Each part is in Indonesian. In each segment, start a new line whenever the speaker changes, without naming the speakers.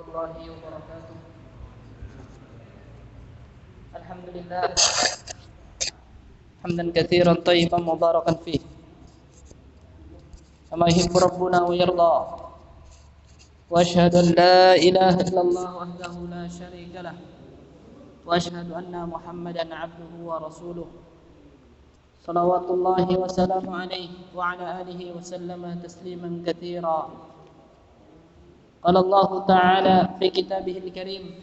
warahmatullahi wabarakatuh. Alhamdulillah hamdan katsiran thayyiban mubarakan fih kama yuhibbu rabbuna wa yarda. Wa asyhadu an la ilaha illallah wahdahu la syarika lah wa asyhadu anna Muhammadan abduhu wa rasuluh. Salawatullahi wa salamu alaihi wa ala alihi wa sallama tasliman katsira. Qala Allah ta'ala fi kitabihil karim,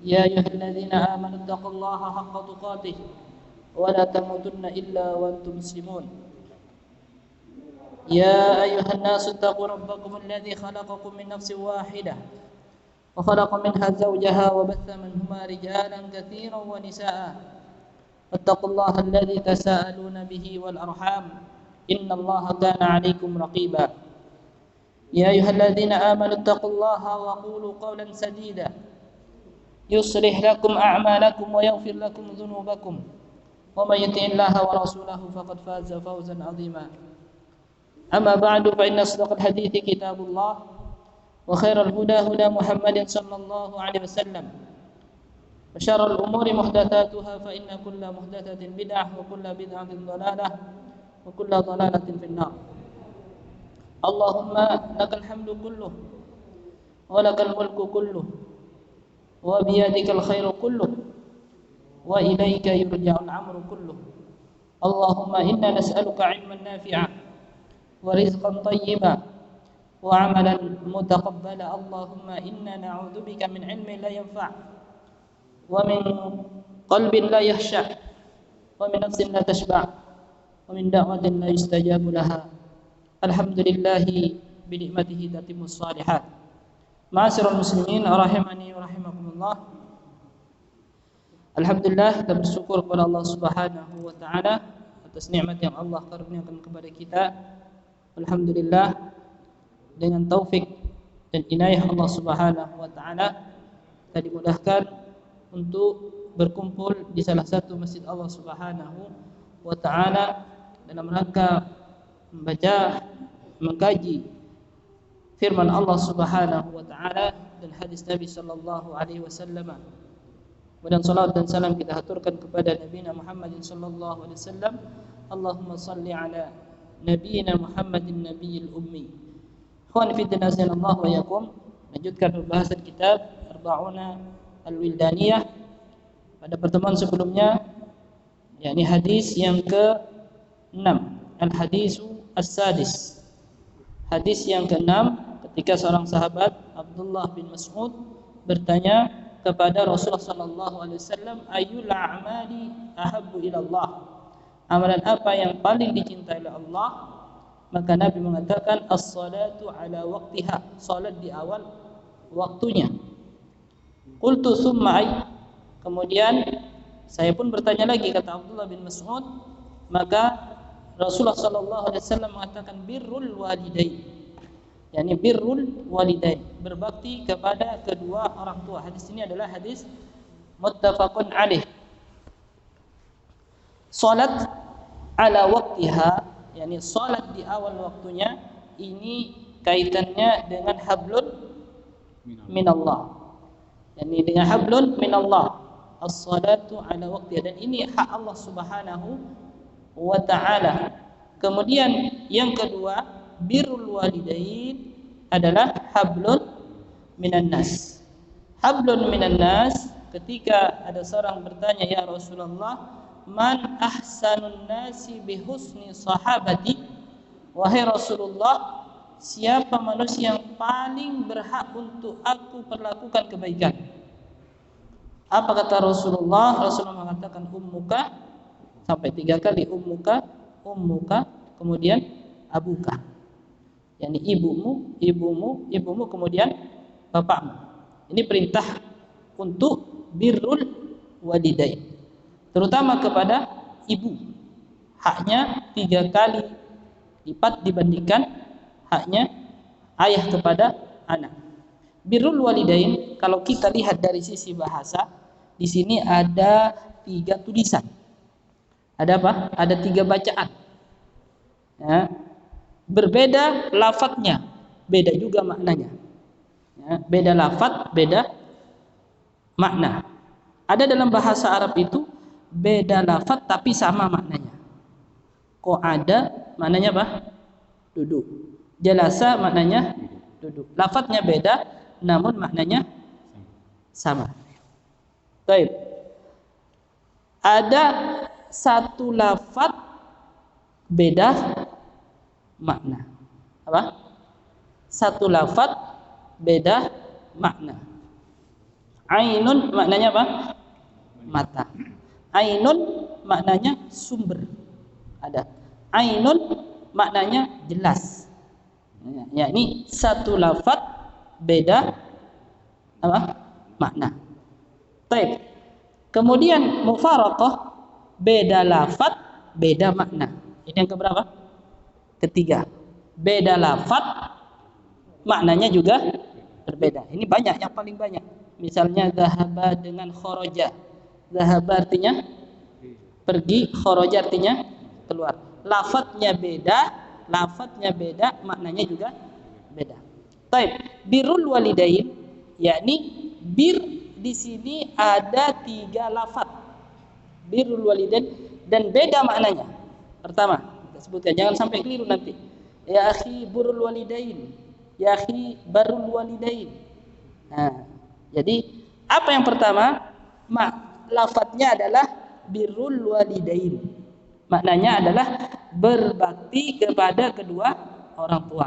ya ayyuhalladzina amanu taqullaha haqqa tuqatih wa la tamutunna illa wa antum muslimun. Ya ayyuhan nasu taqu rabbakum alladzi khalaqakum min nafsin wahidah wa khalaqa minha zawjaha wa batha minhuma rijalan katsiran wa nisaa'a. Wattaqullaha alladzi tasaaluna bihi wal arham, innallaha kana 'alaikum raqiba. Ya ayyuhalladzina amanu taqullaha wa qulu qawlan sadida yuslih lakum a'malakum wa yaghfir lakum dhunubakum wa may yuti'illaha wa rasulahu faqad faza fawzan 'azima. Amma ba'du, fa inna asdaqal hadithi kitabullah wa khairal huda huda Muhammadin sallallahu alaihi wasallam wa syarral umuri muhdatsatuha fa inna kulla muhdatsatin bid'ah wa kulla bid'atin dhalalah wa kulla dhalalatin finnar. Allahumma lakal hamdu kulluh wa lakal mulku kulluh wa biyadikal khairu kulluh wa ilaika yurja'ul amru kulluh. Allahumma inna nas'aluka 'ilman nafi'a wa rizqan thayyiba wa 'amalan mutaqabbala. Allahumma inna na'udzubika min 'ilmin la yanfa' wa min qalbin la yakhsha' wa min nafsin la tashba' wa min da'watin la yustajabu laha. Alhamdulillahi bi ni'matihi tatimmus shalihat. Ma'asyiral muslimin rahimani wa rahimakumullah. Alhamdulillah, kita bersyukur kepada Allah Subhanahu wa taala atas nikmat yang Allah karuniakan kepada kita. Alhamdulillah, dengan taufik dan inayah Allah Subhanahu wa taala kita dimudahkan untuk berkumpul di salah satu masjid Allah Subhanahu wa taala dalam rangka membaca, mengkaji firman Allah Subhanahu wa taala dan hadis Nabi sallallahu alaihi wasallam. Dan salawat dan salam kita haturkan kepada Nabi Muhammad sallallahu alaihi wasallam. Allahumma salli ala nabiyina Muhammadin nabiyil ummi. Ikhwan fi din azanallahu wa yakum. Lanjutkan pembahasan kitab Arba'una Al-Wildaniyah. Pada pertemuan sebelumnya, yakni hadis yang ke-6, Al-Hadisu As-Sadis. Hadis yang ke-6, ketika seorang sahabat Abdullah bin Mas'ud bertanya kepada Rasulullah sallallahu alaihi wasallam, ayyul a'mali ahabbu ila Allah? Amalan apa yang paling dicintai oleh Allah? Maka Nabi mengatakan as-salatu ala waqtiha, salat di awal waktunya. Qultu tsumma ay? Kemudian saya pun bertanya lagi, kata Abdullah bin Mas'ud, maka Rasulullah sallallahu alaihi wasallam mengatakan birrul walidain. Yani birrul walidain, berbakti kepada kedua orang tua. Hadis ini adalah hadis muttafaqun alaih. Salat ala waqtiha, yani salat di awal waktunya, ini kaitannya dengan hablun minallah. Yani dengan hablun minallah. As-salatu ala waqtiha, dan ini hak Allah Subhanahu wa ta'ala. Kemudian yang kedua, birrul walidain adalah hablun minan nas. Hablun minan nas, ketika ada seorang bertanya, ya Rasulullah, man ahsanun nasi bihusni sahabati? Wahai Rasulullah, siapa manusia yang paling berhak untuk aku perlakukan kebaikan? Apa kata Rasulullah? Rasulullah mengatakan ummuka, sampai 3 kali, ummuka, ummuka, kemudian abuka, yakni ibumu, ibumu, ibumu, kemudian bapakmu. Ini perintah untuk birrul walidain, terutama kepada ibu. Haknya 3 kali lipat dibandingkan haknya ayah kepada anak. Birrul walidain, kalau kita lihat dari sisi bahasa, di sini ada 3 tulisan. Ada apa? Ada 3 bacaan. Ya. Berbeda lafadznya, beda juga maknanya. Ya. Ya, beda lafaz, beda makna. Ada dalam bahasa Arab itu beda lafaz tapi sama maknanya. Kok ada maknanya apa? Duduk. Jalasa maknanya duduk. Lafaznya beda namun maknanya sama. Baik. Ada satu lafaz beda makna. Apa? Satu lafaz beda makna. Ainun maknanya apa? Mata. Ainun maknanya sumber. Ada. Ainun maknanya jelas. Ya, ini satu lafaz beda apa? Makna. Baik. Kemudian mufaraqah beda lafaz beda makna. Ini yang keberapa? Ketiga. Beda lafaz maknanya juga berbeda. Ini banyak, yang paling banyak. Misalnya zahaba dengan kharaja. Zahaba artinya pergi, kharaja artinya keluar. Lafadznya beda, maknanya juga beda. Baik, birrul walidain, yakni bir di sini ada 3 lafadz. Birrul walidain dan beda maknanya. Pertama, kita sebutkan, jangan sampai keliru nanti. Ya akhi birrul walidain, ya akhi barrul walidain. Nah, jadi apa yang pertama? Lafadznya adalah birrul walidain. Maknanya adalah berbakti kepada kedua orang tua.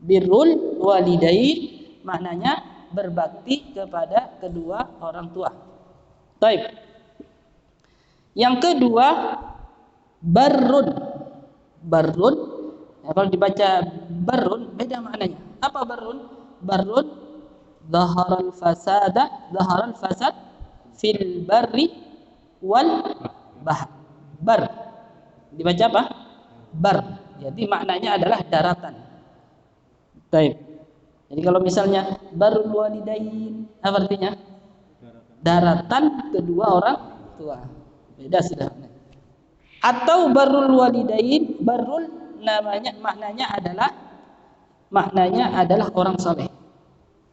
Birrul walidain maknanya berbakti kepada kedua orang tua. Baik. Yang kedua, barrun. Barrun, ya, kalau dibaca barrun beda maknanya. Apa barrun? Barrun zaharal fasad fil barri wal bahr. Bar dibaca apa? Bar. Jadi maknanya adalah daratan. Baik. Jadi kalau misalnya barul walidain, apa artinya? Daratan kedua orang tua. Beda sudah. Atau barul walidain, barul maknanya adalah orang soleh.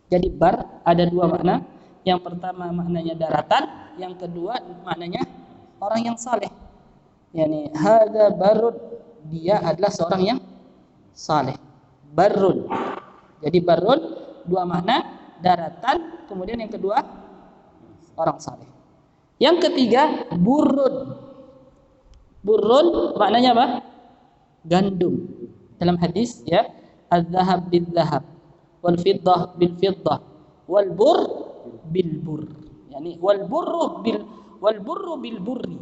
Jadi bar ada 2 makna. Yang pertama maknanya daratan, yang kedua maknanya orang yang saleh. Yani hadza barun, dia adalah seorang yang saleh. Barun. Jadi barun 2 makna, daratan, kemudian yang kedua orang saleh. Yang ketiga burrun. Burrun maknanya apa? Gandum. Dalam hadis ya, az-zahab bil-zahab wal fiddah bil fiddah wal bur bil bur. Yani wal burru bil burri,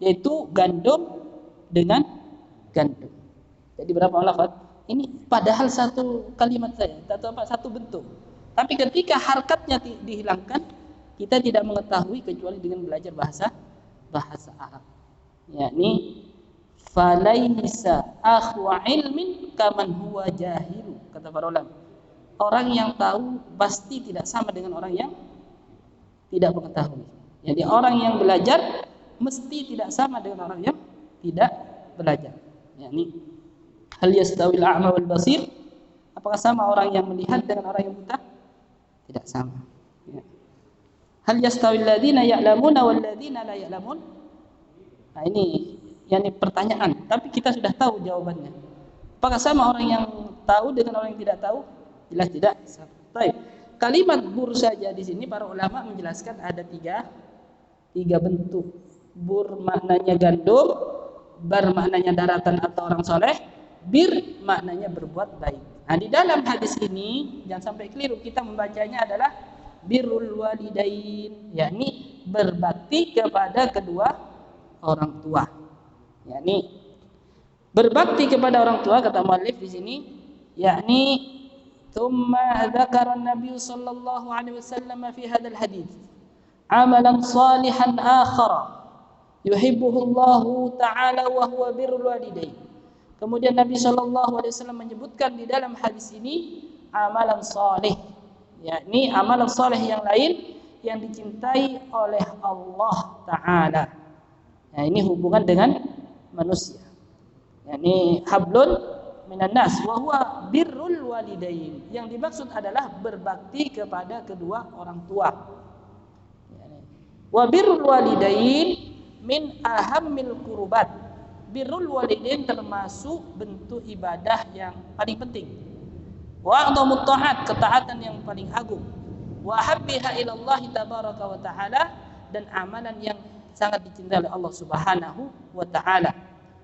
yaitu gandum dengan gandum. Jadi berapa lafaz? Ini padahal satu kalimat saja, satu bentuk. Tapi ketika harkatnya dihilangkan, kita tidak mengetahui kecuali dengan belajar bahasa Arab. Yakni falaisa akhu ilmin kaman huwa jahilu, kata para ulama. Orang yang tahu pasti tidak sama dengan orang yang tidak mengetahui. Jadi orang yang belajar mesti tidak sama dengan orang yang tidak belajar. Yakni hal yastawil a'ma wal basir? Apakah sama orang yang melihat dengan orang yang buta? Tidak sama. Ya. Hal yastawil ladzina ya'lamuna wal ladzina la ya'lamun? Nah, ini pertanyaan, tapi kita sudah tahu jawabannya. Apakah sama orang yang tahu dengan orang yang tidak tahu? Jelas tidak sama. Baik. Kalimat bur saja di sini para ulama menjelaskan ada tiga bentuk. Bur maknanya gandum, bar maknanya daratan atau orang soleh, bir maknanya berbuat baik. Nah, di dalam hadis ini jangan sampai keliru, kita membacanya adalah birrul walidain, yakni berbakti kepada kedua orang tua. Yakni berbakti kepada orang tua, kata muallif di sini, yakni thumma dzakara an-nabiy sallallahu alaihi wasallam fi hadzal hadits amalan salihan akhar yuhibbuhu Allah taala wa huwa birrul walidain. Kemudian Nabi sallallahu alaihi wasallam menyebutkan di dalam hadis ini amalan saleh, yakni amalan saleh yang lain yang dicintai oleh Allah taala. Nah, ini hubungan dengan manusia. Yakni hablun minan nas wa huwa birrul walidain. Yang dimaksud adalah berbakti kepada kedua orang tua. Wa birrul walidain min ahammil qurbat. Birrul walidain termasuk bentuk ibadah yang paling penting. Wa a'dhamut ta'at, ketaatan yang paling agung. Wa habbiha ila Allah tabaraka wa ta'ala, dan amalan yang sangat dicintai oleh Allah Subhanahu wa taala.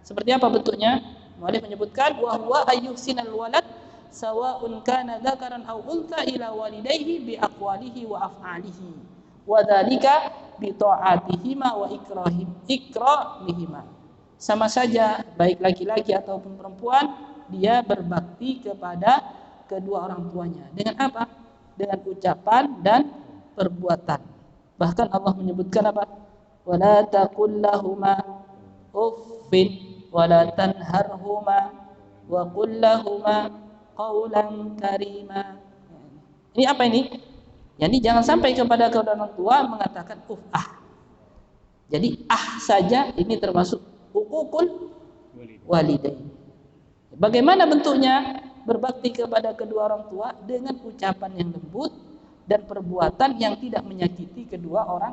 Seperti apa bentuknya? Mu'allif menyebutkan wa huwa ayyuhsinal walad sawa'un kana dzakaran aw untha ila walidayhi bi aqwalihi wa af'alihi wa dzalika bi ta'atihima wa ikramihima. Sama saja baik laki-laki ataupun perempuan, dia berbakti kepada kedua orang tuanya. Dengan apa? Dengan ucapan dan perbuatan. Bahkan Allah menyebutkan apa? Wala taqul lahuma uffin wala tanharhuma wa qul lahuma qawlan karima. Ini apa ini? Jadi jangan sampai kepada kedua orang tua mengatakan Jadi saja ini termasuk hukukul walidain. Bagaimana bentuknya? Berbakti kepada kedua orang tua dengan ucapan yang lembut dan perbuatan yang tidak menyakiti kedua orang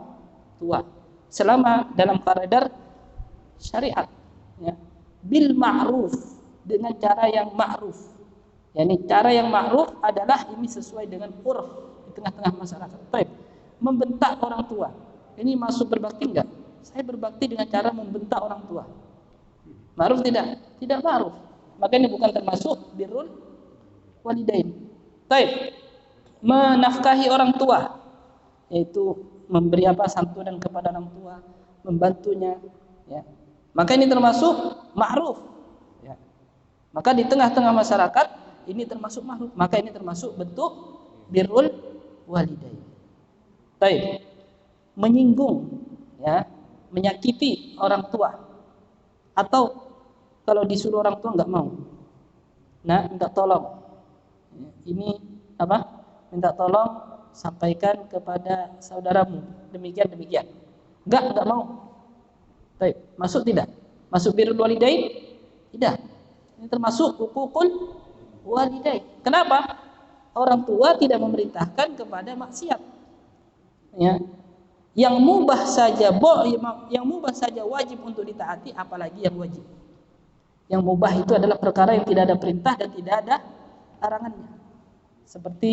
tua, selama dalam koridor syariat, ya. Bil ma'ruf, dengan cara yang ma'ruf. Yani cara yang ma'ruf adalah ini sesuai dengan urf di tengah-tengah masyarakat. Baik, membentak orang tua. Ini masuk berbakti enggak? Saya berbakti dengan cara membentak orang tua. Ma'ruf tidak? Tidak ma'ruf. Maka ini bukan termasuk birrul walidain. Baik, menafkahi orang tua, yaitu memberi santunan kepada orang tua, membantunya, ya. Maka ini termasuk ma'ruf, ya. Maka di tengah-tengah masyarakat ini termasuk ma'ruf. Maka ini termasuk bentuk birrul walidain. Baik, menyinggung, ya, menyakiti orang tua, atau kalau disuruh orang tua enggak mau, nah minta tolong, ini minta tolong sampaikan kepada saudaramu demikian, enggak mau. Baik, masuk tidak? Masuk birrul walidain? Tidak. Ini termasuk hukukul walidain. Kenapa? Orang tua tidak memerintahkan kepada maksiat, ya. Yang mubah saja wajib untuk ditaati, apalagi yang wajib. Yang mubah itu adalah perkara yang tidak ada perintah dan tidak ada larangannya. Seperti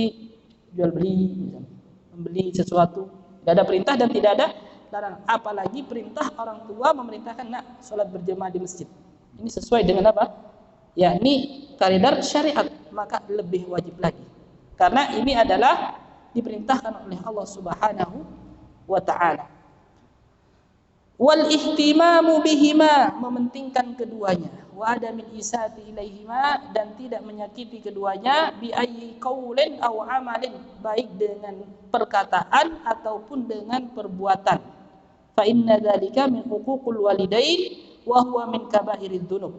jual beli, misalnya, membeli sesuatu, tidak ada perintah dan tidak ada larangan. Apalagi perintah orang tua memerintahkan sholat berjamaah di masjid. Ini sesuai dengan apa? Ya, ini koridor syariat, maka lebih wajib lagi. Karena ini adalah diperintahkan oleh Allah Subhanahu wa ta'ala. Wal ihtimamu bihima, mementingkan keduanya. Wa adamil isati ilaihima, dan tidak menyakiti keduanya. Bi ayyi qaulin aw amalin, baik dengan perkataan ataupun dengan perbuatan. Fa inna dzalika min huququl walidain wa huwa min kabairid dzunub.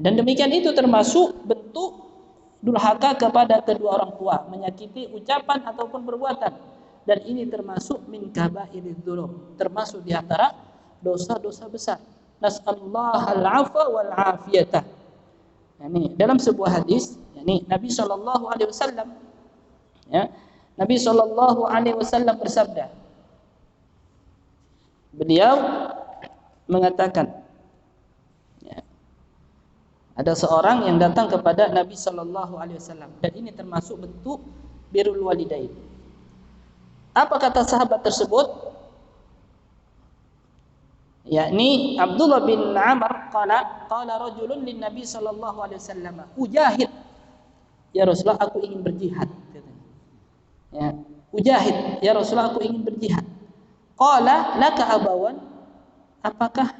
Dan demikian itu termasuk bentuk durhaka kepada kedua orang tua, menyakiti ucapan ataupun perbuatan. Dan ini termasuk min kabairid dzunub, termasuk di antara dosa-dosa besar. Nas'allahu al-'afwa wal 'afiyata. Yani dalam sebuah hadis, yani Nabi sallallahu alaihi wasallam, ya, Nabi sallallahu alaihi wasallam bersabda. Beliau mengatakan, ya, ada seorang yang datang kepada Nabi sallallahu alaihi wasallam, dan ini termasuk bentuk birrul walidain. Apa kata sahabat tersebut? Yakni Abdullah bin Amr qala rajulun lin Nabi sallallahu alaihi wasallam, ujahid ya Rasulullah, aku ingin berjihad, katanya. Ya, ujahid ya Rasulullah, aku ingin berjihad. Qala laka abawan, apakah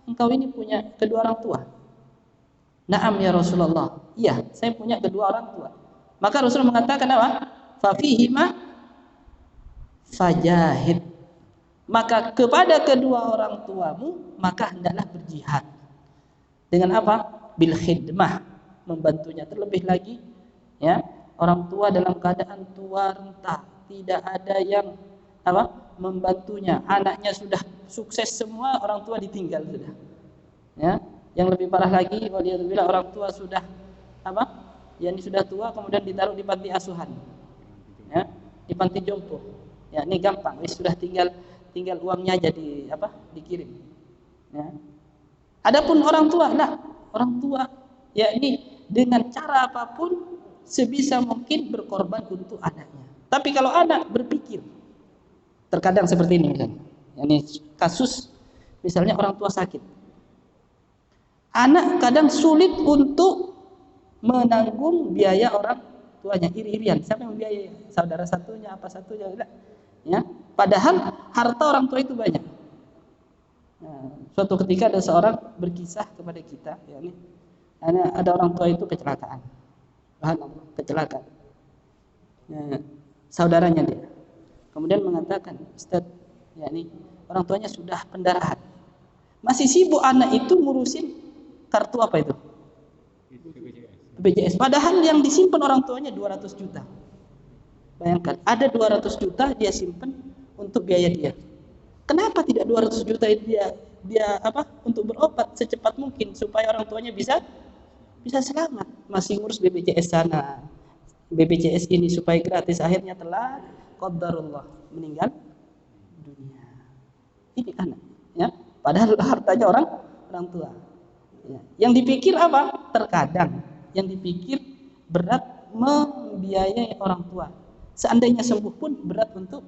engkau ini punya kedua orang tua? Naam ya Rasulullah, iya, saya punya kedua orang tua. Maka Rasulullah mengatakan apa? Fa fihima fajahid, maka kepada kedua orang tuamu maka hendaklah berjihad. Dengan apa? Bil khidmah, membantunya. Terlebih lagi, ya, orang tua dalam keadaan tua renta, tidak ada yang membantunya. Anaknya sudah sukses semua, orang tua ditinggal sudah. Ya, Yang lebih parah lagi, waliyadzubillah, orang tua sudah apa? Yang sudah tua kemudian ditaruh di panti asuhan. Ya, di panti jompo. Ya, ini gampang, sudah tinggal uangnya aja dikirim. Ya. Adapun orang tua, orang tua yakni dengan cara apapun sebisa mungkin berkorban untuk anaknya. Tapi kalau anak berpikir, terkadang seperti ini misalnya. Ini kasus misalnya orang tua sakit. Anak kadang sulit untuk menanggung biaya orang tuanya, iri-irian. Siapa yang membiayai? Saudara satunya, apa satunya, tidak. Ya, padahal harta orang tua itu banyak. Nah, suatu ketika ada seorang berkisah kepada kita, yakni ada orang tua itu kecelakaan. Kecelakaan. Nah, saudaranya dia. Kemudian mengatakan, Ustaz, yakni orang tuanya sudah pendarahan. Masih sibuk anak itu ngurusin kartu apa itu? BPJS. Padahal yang disimpan orang tuanya 200 juta. Bayangkan, ada 200 juta dia simpan untuk biaya dia. Kenapa tidak 200 juta itu dia untuk berobat secepat mungkin supaya orang tuanya bisa selamat? Masih ngurus BPJS sana, BPJS ini supaya gratis, akhirnya telah qadarullah meninggal dunia. Ini anak, ya. Padahal hartanya orang tua. Ya. Yang dipikir apa? Terkadang yang dipikir berat membiayai orang tua. Seandainya sembuh pun berat untuk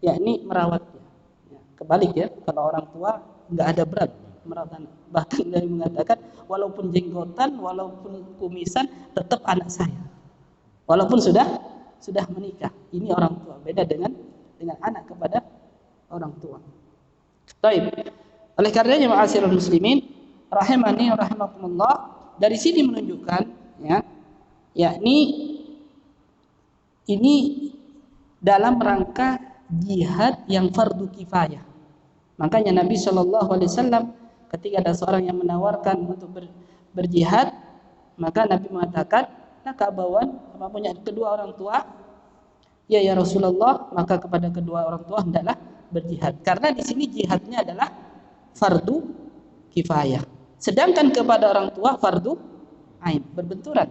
yakni merawatnya. Ya, kebalik ya, kalau orang tua nggak ada berat merawat anak. Bahkan dia mengatakan walaupun jenggotan, walaupun kumisan, tetap anak saya. Walaupun sudah menikah. Ini orang tua, beda dengan anak kepada orang tua. Baik. Oleh karenanya ma'asyiral muslimin rahimani wa rahimakumullah, dari sini menunjukkan ya, yakni ini dalam rangka jihad yang fardu kifayah. Makanya Nabi SAW ketika ada seorang yang menawarkan untuk berjihad, maka Nabi mengatakan, nakabawan, apa punya kedua orang tua? Ya Rasulullah, maka kepada kedua orang tua hendaklah berjihad. Karena di sini jihadnya adalah fardu kifayah. Sedangkan kepada orang tua fardu ain, berbenturan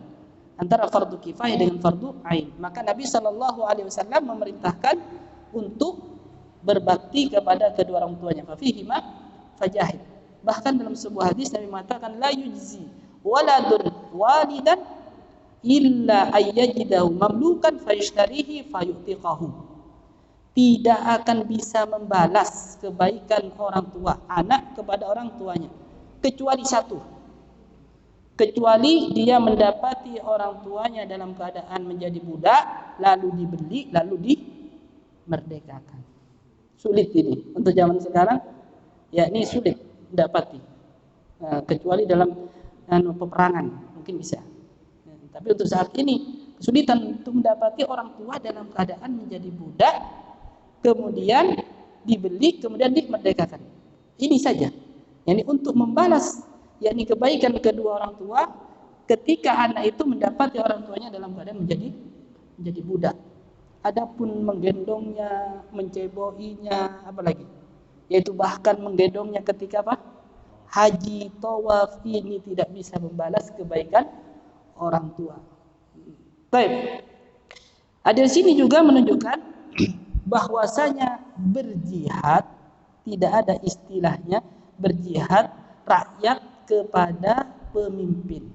antara fardu kifayah dengan fardu ain. Maka Nabi SAW memerintahkan untuk berbakti kepada kedua orang tuanya. Fafihima fajahid. Bahkan dalam sebuah hadis Nabi mengatakan la yujzi waladun walidan illa ayyajidahu mamlukan fayashtarihi fayu'tiqahu. Tidak akan bisa membalas kebaikan orang tua anak kepada orang tuanya kecuali satu. Kecuali dia mendapati orang tuanya dalam keadaan menjadi budak, lalu dibeli, lalu dimerdekakan. Sulit ini untuk zaman sekarang, ya ini sulit mendapati. Nah, kecuali dalam peperangan mungkin bisa. Tapi untuk saat ini kesulitan untuk mendapati orang tua dalam keadaan menjadi budak, kemudian dibeli, kemudian dimerdekakan. Ini saja. Yani untuk membalas yakni kebaikan kedua orang tua ketika anak itu mendapati orang tuanya dalam keadaan menjadi budak. Adapun menggendongnya, menceboinya, apalagi, yaitu bahkan menggendongnya ketika haji, tawaf, ini tidak bisa membalas kebaikan orang tua. Baik. Ada di sini juga menunjukkan bahwasanya berjihad tidak ada istilahnya berjihad rakyat kepada pemimpin.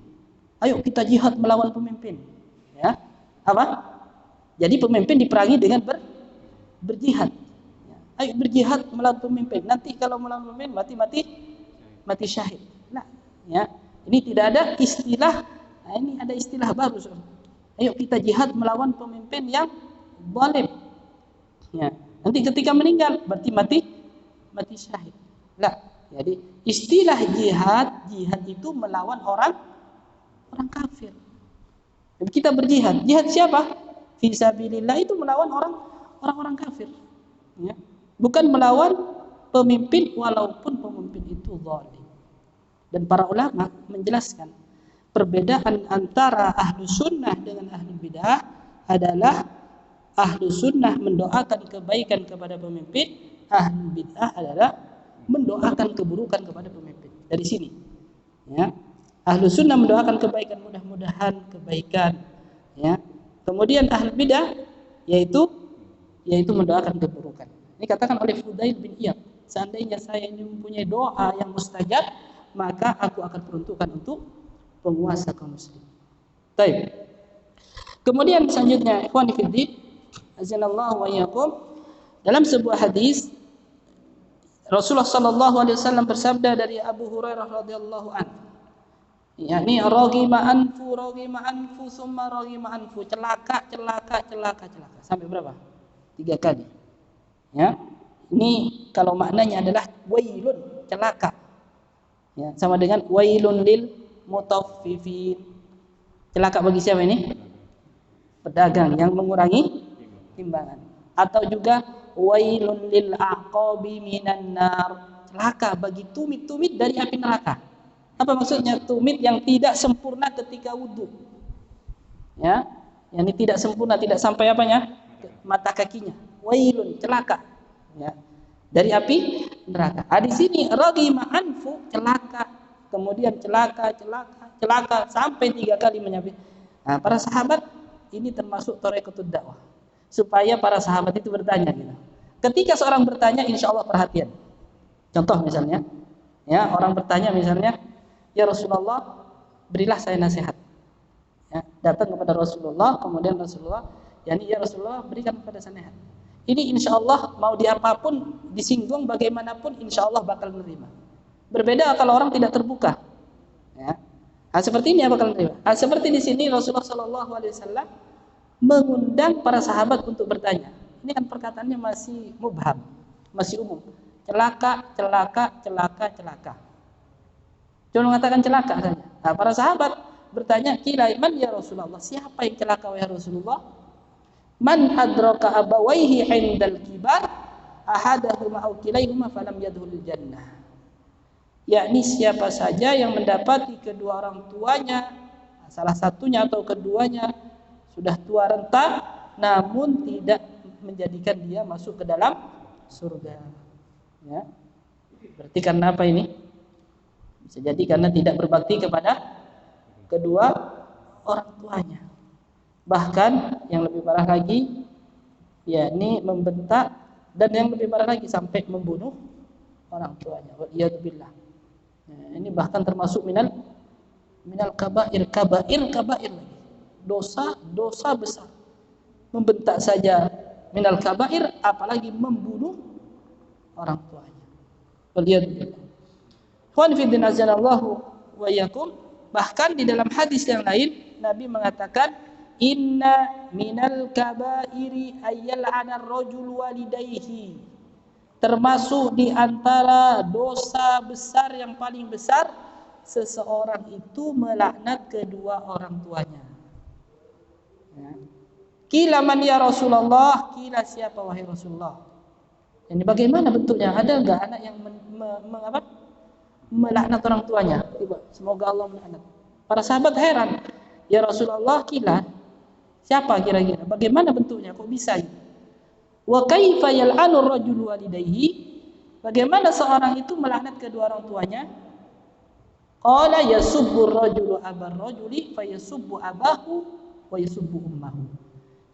Ayo kita jihad melawan pemimpin. Ya. Apa? Jadi pemimpin diperangi dengan berjihad. Ya. Ayo berjihad melawan pemimpin. Nanti kalau melawan pemimpin mati syahid. Nah, ya. Ini tidak ada istilah. Nah, ini ada istilah baru. Ayo kita jihad melawan pemimpin yang zalim. Ya. Nanti ketika meninggal berarti mati syahid. Nah, jadi istilah jihad itu melawan orang kafir. Jadi kita berjihad. Jihad siapa? Fisabilillah itu melawan orang kafir. Ya. Bukan melawan pemimpin walaupun pemimpin itu zalim. Dan para ulama menjelaskan perbedaan antara ahlu sunnah dengan ahlu bidah adalah ahlu sunnah mendoakan kebaikan kepada pemimpin, ahlu bidah adalah mendoakan keburukan kepada pemimpin. Dari sini Ya. Ahlu sunnah mendoakan kebaikan, mudah-mudahan kebaikan. Ya. Kemudian ahlu bidah yaitu mendoakan keburukan. Ini katakan oleh Fudail bin Iyad, seandainya saya ini mempunyai doa yang mustajab, maka aku akan peruntukkan untuk penguasa kaum muslim. Baik. Kemudian selanjutnya, ikhwan fillah, azanallahu wa iyyakum, dalam sebuah hadis Rasulullah sallallahu alaihi wasallam bersabda dari Abu Hurairah radhiyallahu anhu, yakni raghima anfu summa raghima anfu, celaka sampai berapa? 3 kali. Ya. Ini kalau maknanya adalah wailun, celaka. Ya, sama dengan wailun lil mutaffifin. Celaka bagi siapa ini? Pedagang yang mengurangi timbangan. Atau juga wailun lil aqabi minan nar, celaka bagi tumit-tumit dari api neraka. Apa maksudnya? Tumit yang tidak sempurna ketika wudu. Ya, yang tidak sempurna, tidak sampai apanya? Mata kakinya. Wailun, celaka. Ya, dari api neraka. Di sini raghima anfu, celaka. Kemudian celaka sampai 3 kali menyebut. Nah, para sahabat ini termasuk thariqatud dakwah. Supaya para sahabat itu bertanya gitu. Ketika seorang bertanya, insya Allah perhatian. Contoh misalnya, ya, orang bertanya misalnya, ya Rasulullah, berilah saya nasihat. Ya, datang kepada Rasulullah, kemudian Rasulullah, ya Rasulullah, berikan kepada saya nasihat. Ini insya Allah mau diapapun, disinggung bagaimanapun, insya Allah bakal menerima. Berbeda kalau orang tidak terbuka. Ya. Nah, seperti ini bakal menerima. Nah, seperti di sini Rasulullah SAW mengundang para sahabat untuk bertanya. Ini kan perkataannya masih mubham, masih umum. Celaka. Cuma mengatakan celaka saja. Nah, para sahabat bertanya, "Qila man ya Rasulullah?" Siapa yang celaka wahai Rasulullah? Man adraka abawaihi 'indal kibar ahadahuma aw kilaihuma falam yadkhulul jannah. Yakni siapa saja yang mendapati kedua orang tuanya, salah satunya atau keduanya sudah tua renta, namun tidak menjadikan dia masuk ke dalam surga. Ya. Berarti karena apa ini? Bisa jadi karena tidak berbakti kepada kedua orang tuanya. Bahkan yang lebih parah lagi, yakni membentak, dan yang lebih parah lagi sampai membunuh orang tuanya. Waliyadzubillah. Nah, ini bahkan termasuk minal kabair lagi. Dosa besar. Membentak saja minal kabair, apalagi membunuh orang tuanya. Waliyadzubillah. Ikhwan fillah azanallahu wa iyyakum, bahkan di dalam hadis yang lain Nabi mengatakan, inna minal kabairi ayyal'ana ar-rajul walidayhi, termasuk di antara dosa besar yang paling besar seseorang itu melaknat kedua orang tuanya. Ya. Qila man ya Rasulullah, qila siapa wahai Rasulullah? Ini bagaimana bentuknya? Ada enggak anak yang melaknat orang tuanya? Semoga Allah melaknat. Para sahabat heran, ya Rasulullah, qila, siapa kira-kira? Bagaimana bentuknya? Kok bisa gitu? Wa kaifa yal'anu ar-rajulu walidayhi? Bagaimana seorang itu melaknat kedua orang tuanya? Qala yasubbu ar-rajulu abar rajuli fa yasubbu abahu wa yasubbu ummahu.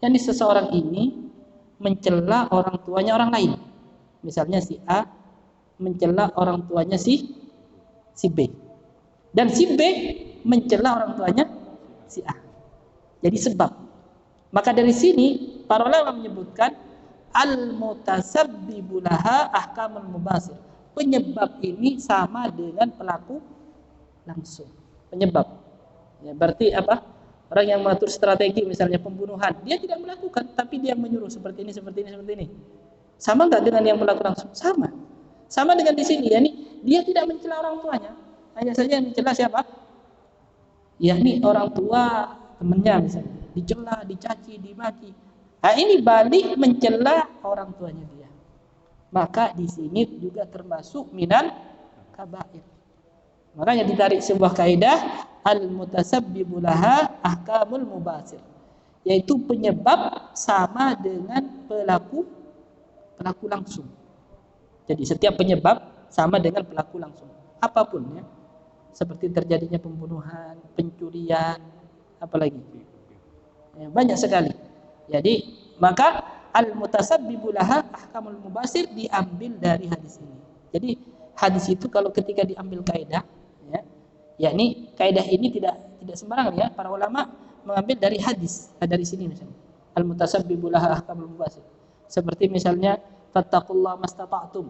Yani seseorang ini mencela orang tuanya orang lain. Misalnya si A mencela orang tuanya si B. Dan si B mencela orang tuanya si A. Jadi sebab. Maka dari sini para ulama menyebutkan al-mutasabbibu laha ahkamul mubasir. Penyebab ini sama dengan pelaku langsung. Penyebab. Ya, berarti apa? Orang yang mengatur strategi misalnya pembunuhan, dia tidak melakukan, tapi dia menyuruh seperti ini. Sama enggak dengan yang melakukan langsung? Sama. Sama dengan di sini, yakni dia tidak mencela orang tuanya. Hanya saja yang dicela siapa? Yakni orang tua temannya misalnya. Dicela, dicaci, dimaki. Nah, ini balik mencela orang tuanya dia. Maka di sini juga termasuk minal kabair. Makanya ditarik sebuah kaidah al-mutasabbibu laha ahkamul mubasir, yaitu penyebab sama dengan pelaku langsung. Jadi setiap penyebab sama dengan pelaku langsung, apapun ya. seperti terjadinya pembunuhan, pencurian, apalagi banyak sekali. Jadi maka al-mutasabbibu laha ahkamul mubasir diambil dari hadis ini. Jadi hadis itu kalau ketika diambil kaidah, ya, yakni kaidah ini tidak sembarangan ya. Para ulama mengambil dari hadis, dari sini misalnya. Al-mutasabbibu laha ahkamul mubasir. Seperti misalnya fattaqullaha mastata'tum,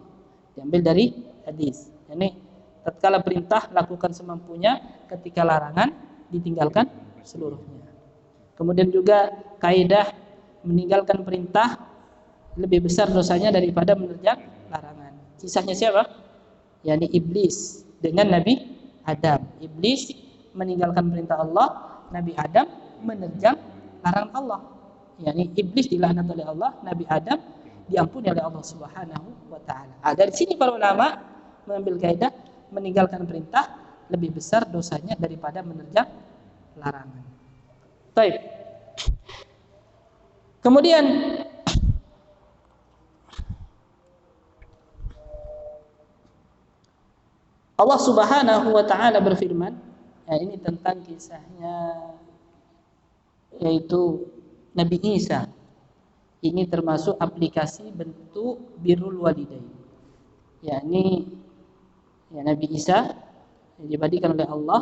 diambil dari hadis. Yani tatkala perintah lakukan semampunya, ketika larangan ditinggalkan seluruhnya. Kemudian juga kaidah meninggalkan perintah lebih besar dosanya daripada menerjang larangan. Kisahnya siapa? Yani iblis dengan Nabi Adam. Iblis meninggalkan perintah Allah, Nabi Adam menerjang larangan Allah. Yani iblis dilaknat oleh Allah, Nabi Adam diampuni oleh Allah Subhanahu wa taala. Dari sini para ulama mengambil kaidah meninggalkan perintah lebih besar dosanya daripada menerjang larangan. Baik. Kemudian Allah Subhanahu wa taala berfirman, ya ini tentang kisahnya yaitu Nabi Isa. Ini termasuk aplikasi bentuk birrul walidain. Yakni ya Nabi Isa yang diberikan oleh Allah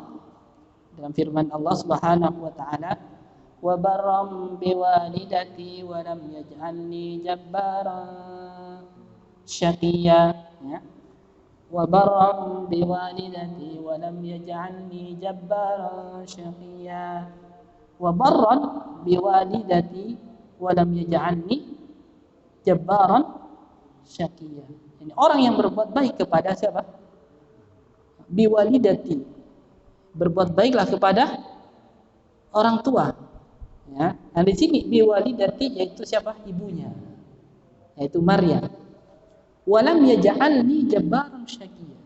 dalam firman Allah Subhanahu wa taala, wa barram biwalidati wa lam yaj'alni jabbaran syaqiyya, ya. Wa barram biwalidati wa lam yaj'alni jabbaran syaqiyya. Wa barran biwalidati wa lam yaj'alni jabbaran syaqiyya. Ini orang yang berbuat baik kepada siapa? Biwalidati, berbuat baiklah kepada orang tua. Ya, nah di sini biwalidati yaitu siapa? Ibunya, yaitu Maryam. Walam yaj'alni jabbaran syaqiyya,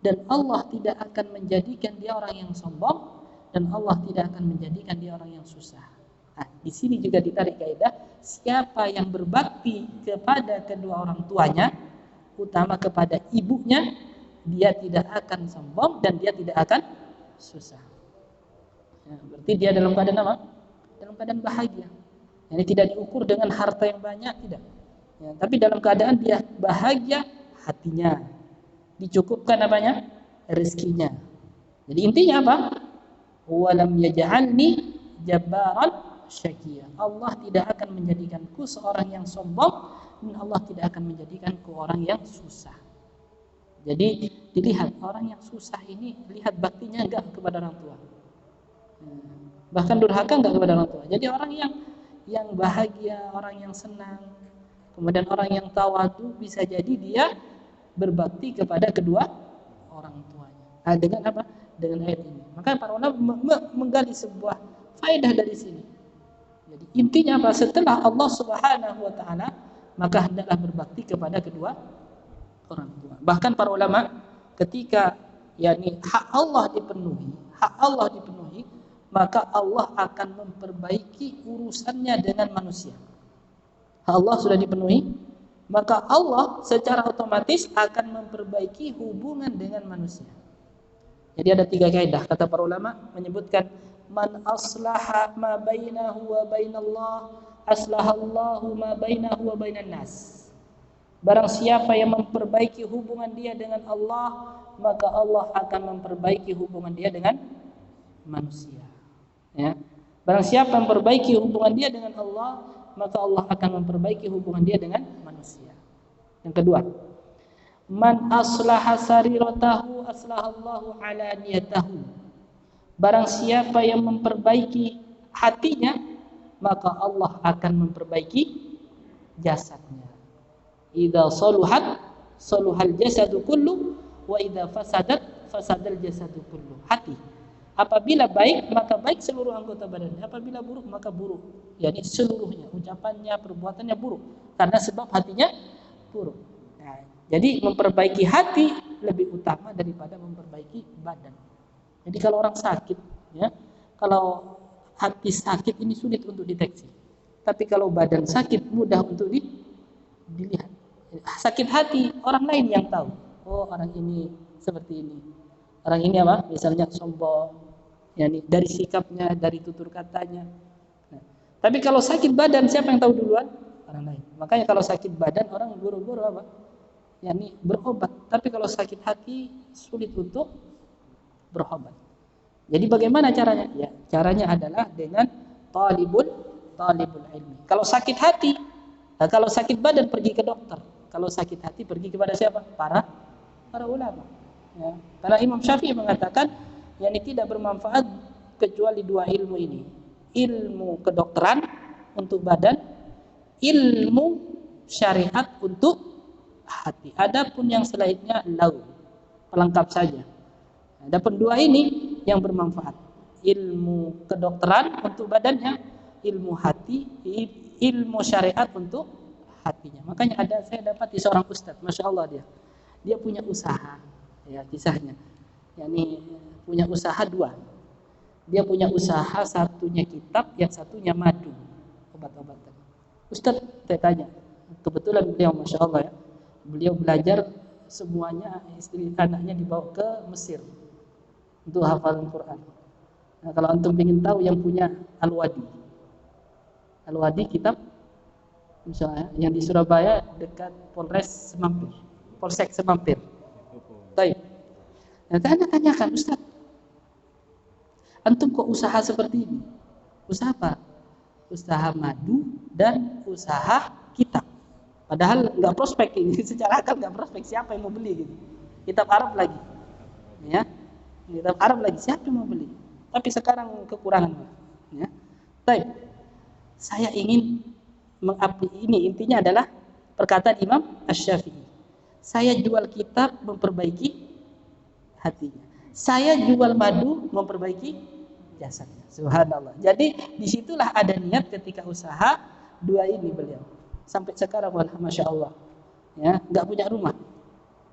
dan Allah tidak akan menjadikan dia orang yang sombong, dan Allah tidak akan menjadikan dia orang yang susah. Nah, di sini juga ditarik kaidah, siapa yang berbakti kepada kedua orang tuanya, utama kepada ibunya, dia tidak akan sombong dan dia tidak akan susah. Ya, berarti dia dalam keadaan apa? Dalam keadaan bahagia. Ini tidak diukur dengan harta yang banyak, tidak. Ya, tapi dalam keadaan dia bahagia hatinya, dicukupkan apanya? Rezekinya. Jadi intinya apa? Walam yaj'alni jabbaran syaqiyya. Allah tidak akan menjadikanku seorang yang sombong, dan Allah tidak akan menjadikanku orang yang susah. Jadi dilihat orang yang susah ini, lihat baktinya enggak kepada orang tua. Bahkan durhaka enggak kepada orang tua. Jadi orang yang bahagia, orang yang senang, kemudian orang yang tawadu, bisa jadi dia berbakti kepada kedua orang tuanya. Nah, dengan apa? Dengan ayat ini. Maka para ulama menggali sebuah faedah dari sini. Jadi intinya apa? Setelah Allah Subhanahu wa taala, maka hendaklah berbakti kepada kedua orang tua. Bahkan para ulama ketika yakni hak Allah dipenuhi, maka Allah akan memperbaiki urusannya dengan manusia. Hak Allah sudah dipenuhi, maka Allah secara otomatis akan memperbaiki hubungan dengan manusia. Jadi ada 3 kaidah kata para ulama menyebutkan man aslaha ma bainahu wa bainallah aslahallahu ma bainahu wa bainan nas. Barang siapa yang memperbaiki hubungan dia dengan Allah, maka Allah akan memperbaiki hubungan dia dengan manusia. Ya. Barang siapa yang memperbaiki hubungan dia dengan Allah, maka Allah akan memperbaiki hubungan dia dengan manusia. Yang kedua, man aslaha sariratahu aslahallahu alaniyatahu. Barang siapa yang memperbaiki hatinya, maka Allah akan memperbaiki jasadnya. Idza saluhat saluhal jasadu kullu wa idza fasadat fasadal jasadu kullu. Hati apabila baik maka baik seluruh anggota badannya, apabila buruk maka buruk, yakni seluruhnya, ucapannya, perbuatannya buruk karena sebab hatinya buruk. Nah, jadi memperbaiki hati lebih utama daripada memperbaiki badan. Jadi kalau orang sakit, ya, kalau hati sakit ini sulit untuk deteksi. Tapi kalau badan sakit mudah untuk dilihat. Sakit hati orang lain yang tahu. Oh, orang ini seperti ini. Orang ini apa? Misalnya sombong, yakni dari sikapnya, dari tutur katanya. Nah, tapi kalau sakit badan siapa yang tahu duluan? Orang lain. Makanya kalau sakit badan orang buru-buru apa? Yakni berobat. Tapi kalau sakit hati sulit untuk berobat. Jadi bagaimana caranya? Ya, caranya adalah dengan talibul ilmi. Kalau sakit hati, kalau sakit badan pergi ke dokter. Kalau sakit hati pergi kepada siapa? Para ulama. Ya. Karena Imam Syafi'i mengatakan yang tidak bermanfaat kecuali dua ilmu ini. Ilmu kedokteran untuk badan, ilmu syariat untuk hati. Adapun yang selainnya pelengkap saja. Adapun dua ini yang bermanfaat. Ilmu kedokteran untuk badannya, ilmu hati, ilmu syariat untuk hatinya. Makanya saya dapat di seorang ustadz, masya Allah dia punya usaha, ya kisahnya. Yani punya usaha dua. Dia punya usaha satunya kitab, yang satunya madu, obat-obatan. Ustadz saya tanya, kebetulan beliau masya Allah ya, beliau belajar semuanya, istri anaknya dibawa ke Mesir untuk hafalan Quran. Nah, kalau antum ingin tahu yang punya Al-Wadi kitab misalnya yang di Surabaya dekat Polsek Semampir. Baik. Nah, tanyakan Ustaz, antum kok usaha seperti ini? Usaha apa? Usaha madu dan usaha kitab. Padahal nggak prospek ini, secara akal nggak prospek, siapa yang mau beli gitu? Kitab Arab lagi, ya. Kitab Arab lagi, siapa yang mau beli? Tapi sekarang kekurangan, ya. Baik. Saya ingin ini intinya adalah perkataan Imam Asy-Syafi'i. Saya jual kitab memperbaiki hatinya. Saya jual madu memperbaiki jasadnya. Subhanallah. Jadi disitulah ada niat ketika usaha dua ini beliau. Sampai sekarang masya Allah, ya nggak punya rumah,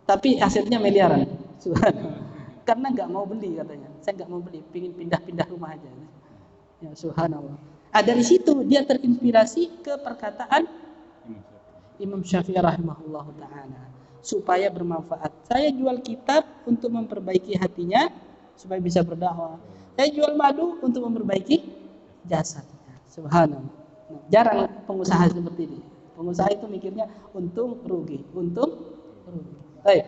tapi hasilnya miliaran. Subhanallah. Karena nggak mau beli katanya. Saya nggak mau beli, pingin pindah-pindah rumah aja. Ya subhanallah. Dari situ dia terinspirasi ke perkataan Imam Syafi'i rahimahullah ta'ala, supaya bermanfaat. Saya jual kitab untuk memperbaiki hatinya supaya bisa berdakwah. Saya jual madu untuk memperbaiki jasadnya. Subhanallah. Jarang pengusaha seperti ini. Pengusaha itu mikirnya untung rugi. Baik.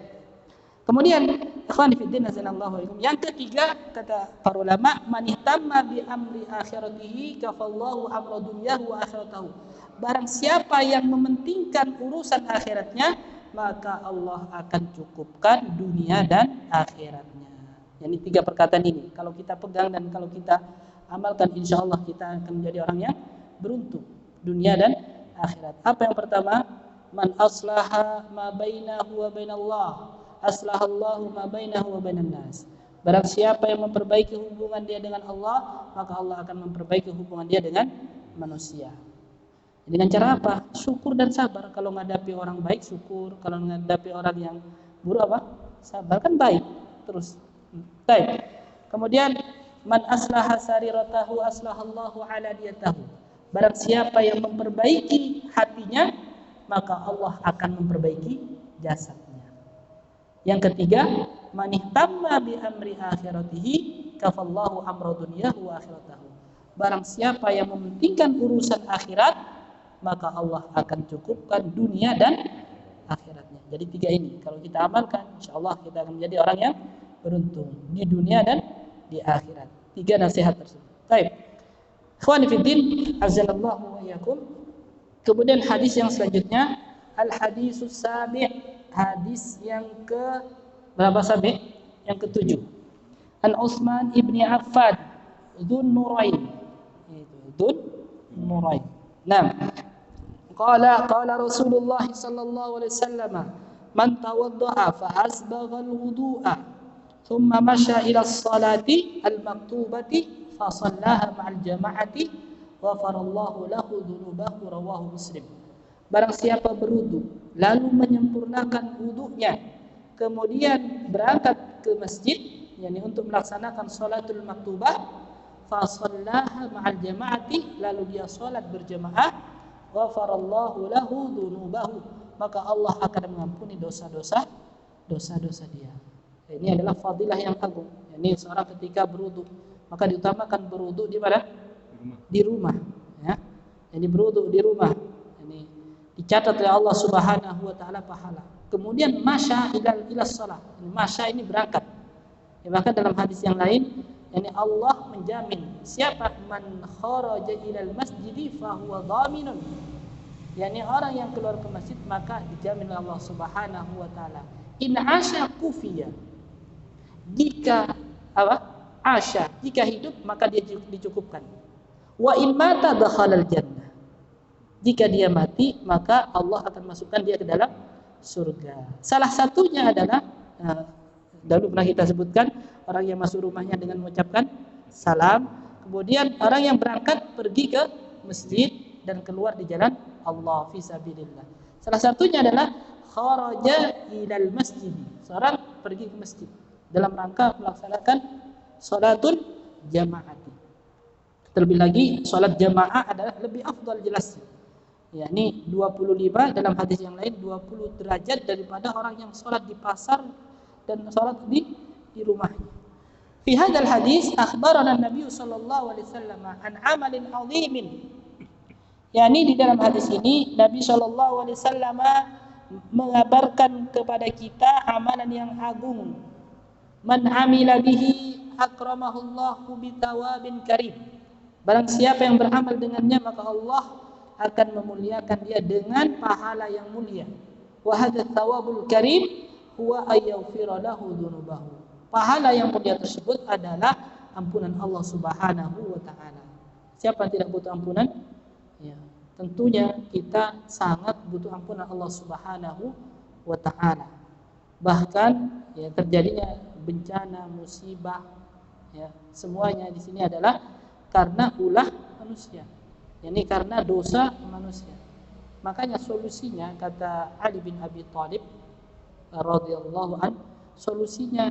Kemudian ikhwan fillah azanallahu alaikum. Yang ketiga kata para ulama, man ihtamma bi amri akhiratihi kafallahu amra dunyahu wa akhiratahu. Barang siapa yang mementingkan urusan akhiratnya, maka Allah akan cukupkan dunia dan akhiratnya. Ini tiga perkataan ini. Kalau kita pegang dan kalau kita amalkan, insyaallah kita akan menjadi orang yang beruntung dunia dan akhirat. Apa yang pertama? Man aslaha ma bainahu wa bainallah, aslahallahu ma bainahu wa bainan nas. Barang siapa yang memperbaiki hubungan dia dengan Allah, maka Allah akan memperbaiki hubungan dia dengan manusia. Dengan cara apa? Syukur dan sabar. Kalau menghadapi orang baik syukur, kalau menghadapi orang yang buruk apa? Sabar, kan baik terus. Baik. Kemudian man aslaha sariratahu aslahallahu alaniyatahu. Barang siapa yang memperbaiki hatinya, maka Allah akan memperbaiki jasadnya. Yang ketiga, man ihtamma bi amri akhiratihi kafallahu amra dunyahu wa akhiratahu. Barang siapa yang mementingkan urusan akhirat, maka Allah akan cukupkan dunia dan akhiratnya. Jadi tiga ini kalau kita amalkan, insyaallah kita akan menjadi orang yang beruntung di dunia dan di akhirat. Tiga nasihat tersebut. Baik. Ikhwani fi din, azanallahu wa iyyakum. Kemudian hadis yang selanjutnya, al hadisus sabi', hadis yang ke berapa sabi'? Yang ketujuh. An Utsman ibni Affan dzun nurain. Dzun nurain. Naam. Qala Rasulullah sallallahu alaihi wasallam, man tawaddaa fa asbagha al-wudu'a thumma masha ila as-salati al-maktubati fa shallaha ma'al jama'ati ghafarallahu lahu dzunubahu, rawahu Muslim. Barang siapa berwudu lalu menyempurnakan wudunya, kemudian berangkat ke masjid, yakni untuk melaksanakan salatul maktubah, fa shallaha ma'al jama'ati, lalu dia salat berjamaah, ghafarallahu lahu dzunubahu, maka Allah akan mengampuni dosa-dosa dia. Ini adalah fadilah yang agung. Ini seorang ketika berwudu, maka diutamakan berwudu di mana? Di rumah. Ya. Jadi berwudu di rumah. Ini dicatat oleh Allah Subhanahu wa taala pahala. Kemudian masya ila shalah. Masya ini berangkat. Ya, bahkan dalam hadis yang lain, yani Allah menjamin siapa man kharaja ilal masjidi fa huwa dhaminun. Yani orang yang keluar ke masjid maka dijamin oleh Allah Subhanahu wa taala. In asya kufiya. Jika asya, jika hidup maka dia dicukupkan. Wa in mata dakhalal jannah. Jika dia mati maka Allah akan masukkan dia ke dalam surga. Salah satunya adalah dahulu pernah kita sebutkan orang yang masuk rumahnya dengan mengucapkan salam, kemudian orang yang berangkat pergi ke masjid dan keluar di jalan Allah fi sabilillah. Salah satunya adalah kharaja ilal masjid. Seorang pergi ke masjid dalam rangka melaksanakan salatul jamaah. Terlebih lagi salat jamaah adalah lebih afdal jelas. Yakni 25 dalam hadis yang lain 20 derajat daripada orang yang salat di pasar dan salat di rumahnya. Fi hadzal hadis akhbarana Nabi sallallahu alaihi wasallam an amalin azimin. Yani di dalam hadis ini Nabi sallallahu alaihi wasallam mengabarkan kepada kita amalan yang agung. Man amila bihi akramahullahu bitawabin karim. Barang siapa yang beramal dengannya maka Allah akan memuliakan dia dengan pahala yang mulia. Wa hadzal thawabul karim huwa ayyaghfira lahu dzunubahu. Pahala yang mulia tersebut adalah ampunan Allah Subhanahu wa taala. Siapa yang tidak butuh ampunan? Ya, tentunya kita sangat butuh ampunan Allah Subhanahu wa taala. Bahkan ya terjadinya bencana, musibah, ya, semuanya di sini adalah karena ulah manusia. Ini karena dosa manusia. Makanya solusinya kata Ali bin Abi Thalib radhiyallahu an, solusinya,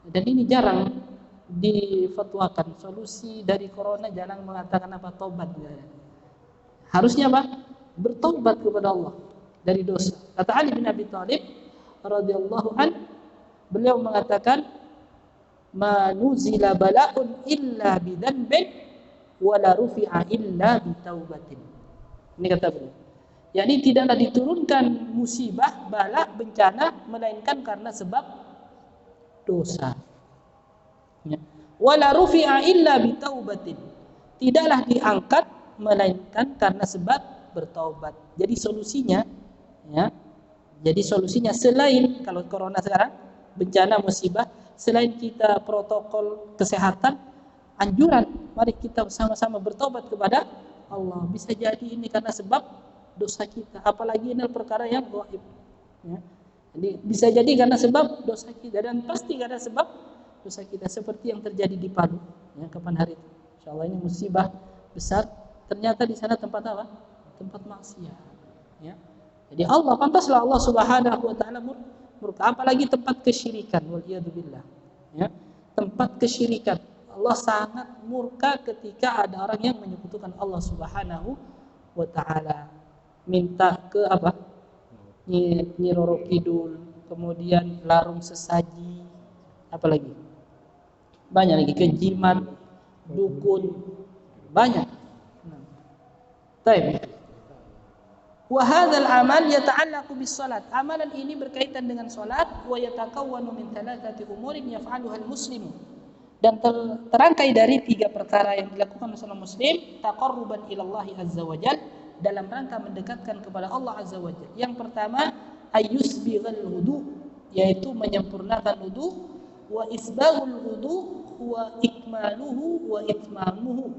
dan ini jarang difatwakan, solusi dari corona jarang mengatakan apa tobat. Harusnya apa? Bertobat kepada Allah dari dosa. Kata Ali bin Abi Thalib radhiyallahu an, beliau mengatakan manuzila bala'un illa bidzanbin wala rufi'a illa bitaubatin. Ini kata beliau. Yakni tidaklah diturunkan musibah, bala, bencana melainkan karena sebab dosa. Ya. Wala rufi'a illa bitaubatin. Tidaklah diangkat melainkan karena sebab bertaubat. Jadi solusinya, ya. Jadi solusinya selain kalau corona sekarang bencana musibah, selain kita protokol kesehatan, anjuran mari kita sama-sama bertobat kepada Allah. Bisa jadi ini karena sebab dosa kita, apalagi ini perkara yang gaib. Ya. Jadi bisa jadi karena sebab dosa kita dan pasti karena sebab dosa kita seperti yang terjadi di Palu. Ya, kapan hari itu? Insyaallah ini musibah besar. Ternyata di sana tempat apa? Tempat maksiat. Ya. Jadi Allah pantaslah Allah Subhanahu wa taala murka, apalagi tempat kesyirikan, waliyadzubillah. Ya. Tempat kesyirikan. Allah sangat murka ketika ada orang yang menyekutukan Allah Subhanahu wa taala. Minta ke apa? Nyi Roro Kidul, kemudian larung sesaji, apalagi? Banyak lagi, kejimat, dukun, banyak. Baik. Wa hadzal amal yata'allaqu bis salat. Amalan ini berkaitan dengan salat, wa yatakawwanu min thalathati umurin yaf'aluha al-muslimu. Dan terangkai dari 3 perkara yang dilakukan oleh seorang muslim, taqarruban ila Allah azza wajal, dalam rangka mendekatkan kepada Allah azza wajal. Yang pertama, ayyusbighal wudu, yaitu menyempurnakan wudu, wa isbaghul wudu wa ikmaluhu wa itmamuhu,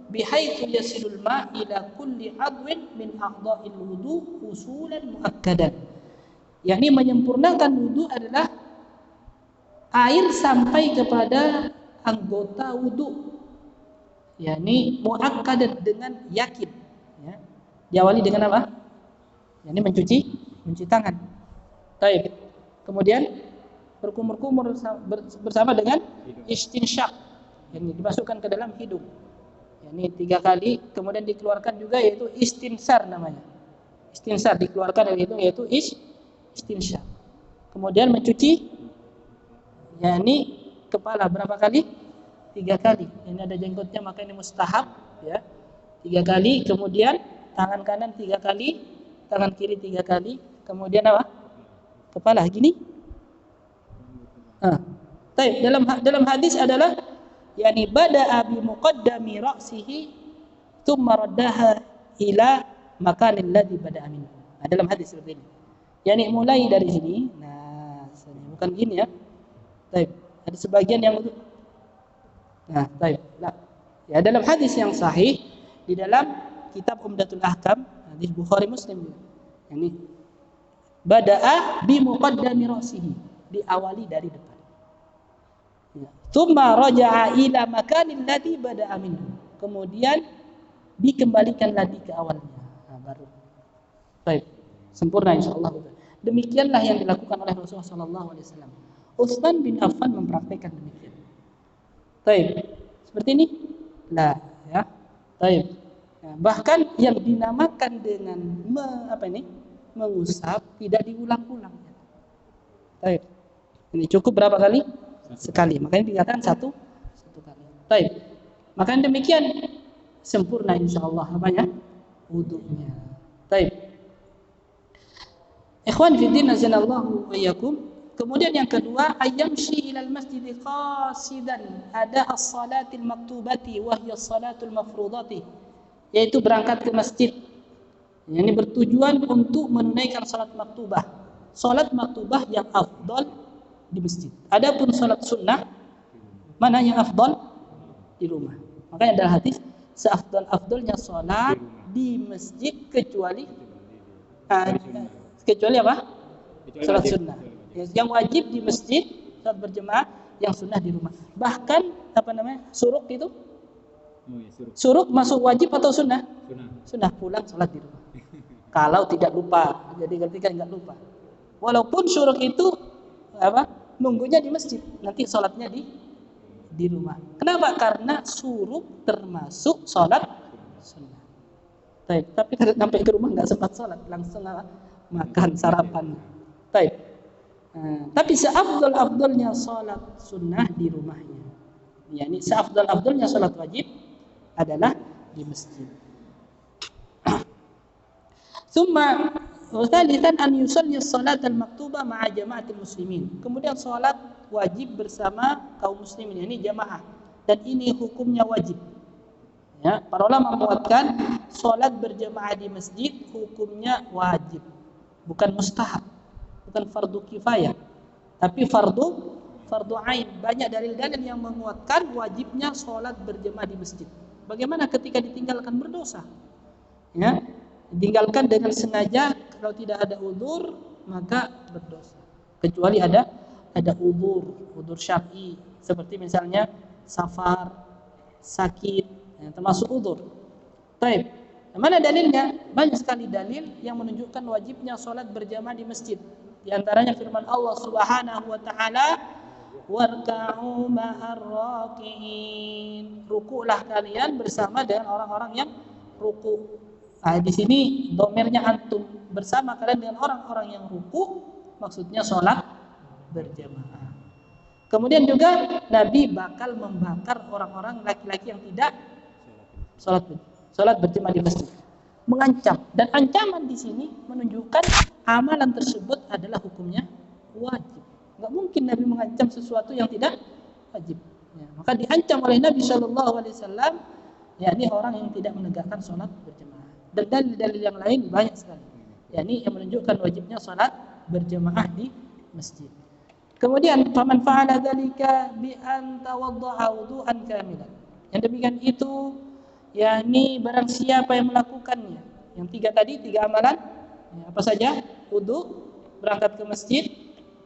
bihaitsu yasilul ma' ila kulli 'adwin min a'dha'il wudu usulan muakkadan. Yakni menyempurnakan wudu adalah air sampai kepada anggota wudu, yakni muakkadan dengan yakin. Ya. Diawali dengan apa? Yakni mencuci tangan. Baik. Kemudian berkumur-kumur bersama dengan istinsyaq, yang dimasukkan ke dalam hidung. Yakni 3 kali, kemudian dikeluarkan juga yaitu istinsar namanya. Istinsar dikeluarkan dari hidung yaitu istinsyaq. Kemudian mencuci yakni kepala berapa kali? 3 kali. Ini ada jenggotnya maka ini mustahab ya. 3 kali, kemudian tangan kanan 3 kali, tangan kiri 3 kali, kemudian apa? Kepala gini. Baik, dalam hadis adalah yakni bada'a bi muqaddami ra'sihi thumma raddaha ila makanil ladzi bada'a minhu. Dalam hadis seperti ini. Yani mulai dari sini. Nah, bukan gini ya. Baik, ada sebagian yang baik. Nah, ya dalam hadis yang sahih di dalam kitab Umdatul Ahkam, hadis Bukhari Muslim. Yani bada'a bi muqaddami ra'sihi, diawali dari depan. Ya. Tsumma raja'a ila makanil ladzi bada'a minhu. Kemudian dikembalikan lagi ke awalnya. Baru. Baik. Sempurna insyaallah. Demikianlah yang dilakukan oleh Rasulullah sallallahu alaihi wasallam. Utsman bin Affan mempraktikkan demikian. Baik. Seperti ini? Lah, ya. Baik. Nah, bahkan yang dinamakan dengan mengusap tidak diulang-ulang. Baik. Ini cukup berapa kali? Sekali. Makanya dikatakan satu kali. Baik. Makanya demikian sempurna insyaallah wudunya. Baik. Ikhwan fi din azanallahu wa iyyakum. Kemudian yang kedua, ayyamshi ilal masjid qasidan ada as-salatil maktubati wa hiya as-salatul mafrudati, yaitu berangkat ke masjid. Ini bertujuan untuk menunaikan salat maktubah. Salat maktubah yang afdal di masjid. Adapun salat sunnah mana yang afdal? Di rumah. Makanya ada hadis seafdal-afdalnya salat di masjid kecuali apa? Salat sunnah. Yang wajib di masjid salat berjemaah, yang sunnah di rumah. Bahkan suruk itu? Suruk masuk wajib atau sunnah? Sunnah, pulang salat di rumah. Kalau tidak lupa, jadi ketika enggak lupa. Walaupun suruk itu nunggunya di masjid, nanti salatnya di rumah. Kenapa? Karena suruk termasuk salat sunnah. Tapi sampai ke rumah enggak sempat salat, langsung makan sarapan. Tapi seafdal-afdalnya salat sunnah di rumahnya. Yani seafdal-afdalnya salat wajib adalah di masjid. Thumma thalithan an yusalli as-salat al-maktubah ma'a jama'atil muslimin. Kemudian salat wajib bersama kaum muslimin, ini jamaah, dan ini hukumnya wajib. Ya, para ulama menguatkan salat berjamaah di masjid hukumnya wajib, bukan mustahab, bukan fardu kifayah, tapi fardu ain. Banyak dalil-dalil yang menguatkan wajibnya salat berjamaah di masjid. Bagaimana ketika ditinggalkan berdosa? Ya, ditinggalkan dengan sengaja, kalau tidak ada udzur maka berdosa. Kecuali ada udzur syar'i, seperti misalnya safar, sakit, ya, termasuk udzur. Baik. Mana dalilnya? Banyak sekali dalil yang menunjukkan wajibnya salat berjamaah di masjid. Di antaranya firman Allah Subhanahu wa taala, warka'u ma'ar raki'in. Rukuklah kalian bersama dengan orang-orang yang ruku'. Di sini domirnya antum, bersama kalian dengan orang-orang yang ruku', maksudnya salat berjamaah. Kemudian juga Nabi bakal membakar orang-orang laki-laki yang tidak salat berjamaah di masjid. Mengancam, dan ancaman di sini menunjukkan amalan tersebut adalah hukumnya wajib. Enggak mungkin Nabi mengancam sesuatu yang tidak wajib. Ya, maka diancam oleh Nabi Shallallahu Alaihi Wasallam, yakni orang yang tidak menegakkan salat berjamaah. Dan dalil-dalil yang lain banyak sekali, yakni yang menunjukkan wajibnya salat berjamaah di masjid. Kemudian faman fa'ala dzalika bi an tawadda'a wudu'an kamilan. Yang demikian itu yakni barang siapa yang melakukannya. Yang tiga amalan, ya, apa saja? Wudu, berangkat ke masjid,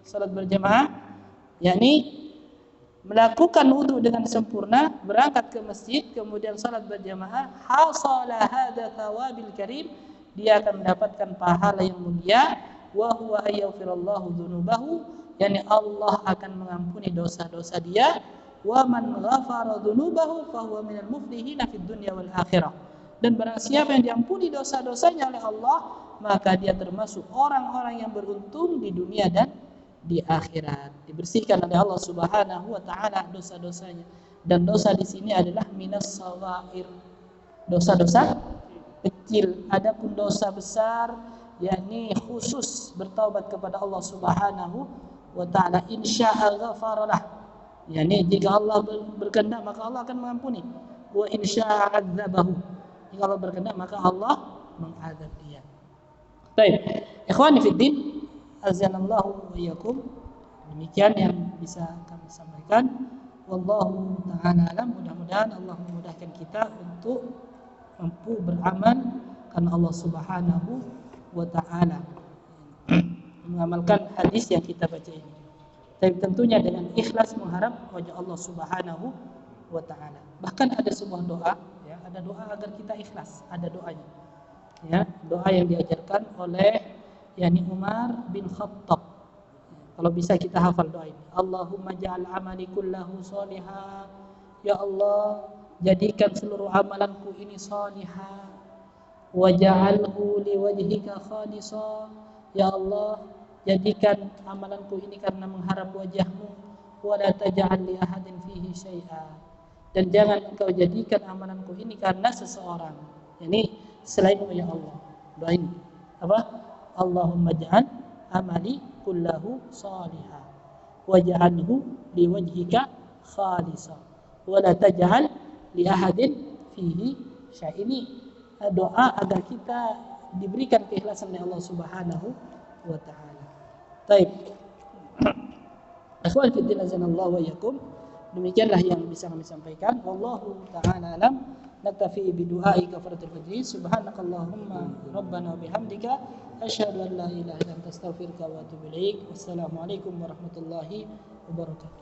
salat berjamaah, yakni melakukan wudu dengan sempurna, berangkat ke masjid, kemudian salat berjamaah, hasala hadza thawabil karim, dia akan mendapatkan pahala yang mulia, wa huwa ayyafirallahu dzunubahu, yakni Allah akan mengampuni dosa-dosa dia, wa man ghafara dzunubahu fa huwa minal muflihin fid dunya wal akhirah. Dan barang siapa yang diampuni dosa-dosanya oleh Allah, maka dia termasuk orang-orang yang beruntung di dunia dan di akhirat. Dibersihkan oleh Allah Subhanahu wa taala dosa-dosanya. Dan dosa di sini adalah minas sawair, dosa-dosa kecil. Adapun dosa besar yakni khusus bertaubat kepada Allah Subhanahu wa taala, insya'a ghafaralah. Yani jika Allah berkehendak maka Allah akan mengampuni. Wa insya'a 'adzabahu. Jika Allah berkehendak maka Allah mengazab dia. Baik, ikhwani fid din, azanallahu wa iyyakum. Demikian yang bisa kami sampaikan. Wallahu ta'ala alam. Mudah-mudahan Allah memudahkan kita untuk mampu beramal karena Allah Subhanahu wa ta'ala, mengamalkan hadis yang kita baca ini. Tapi tentunya dengan ikhlas mengharap wajah Allah Subhanahu wa ta'ala. Bahkan ada sebuah doa, ya, ada doa agar kita ikhlas, ada doanya. Ya, doa yang diajarkan oleh yakni Umar bin Khattab. Kalau bisa kita hafal doa ini. Allahumma ja'al amali kullahu salihah. Ya Allah, jadikan seluruh amalanku ini salihah. Waj'alhu liwajhika khalisa. Ya Allah, jadikan amalanku ini karena mengharap wajahmu. Wa la taj'al li ahadin fihi syai'a. Dan jangan engkau jadikan amalanku ini karena seseorang. Yani selainmu ya Allah. Doa ini apa? Allahumma ja'al amali kullahu salihah waj'alhu liwajhika khalisa wa la taj'al li ahadin fihi syai'. Ini doa agar kita diberikan keikhlasan oleh Allah Subhanahu wa taala. Baik. Akhwan fi din azanallahu wa iyyakum. Demikianlah yang bisa kami sampaikan. Wallahu taala alam. Naktafi bi du'ai kafaratul fajr. Subhanakallahumma rabbana wa bihamdika asyhadu an la ilaha illa anta astaghfiruka wa atubu ilaik. Wassalamualaikum warahmatullahi wabarakatuh.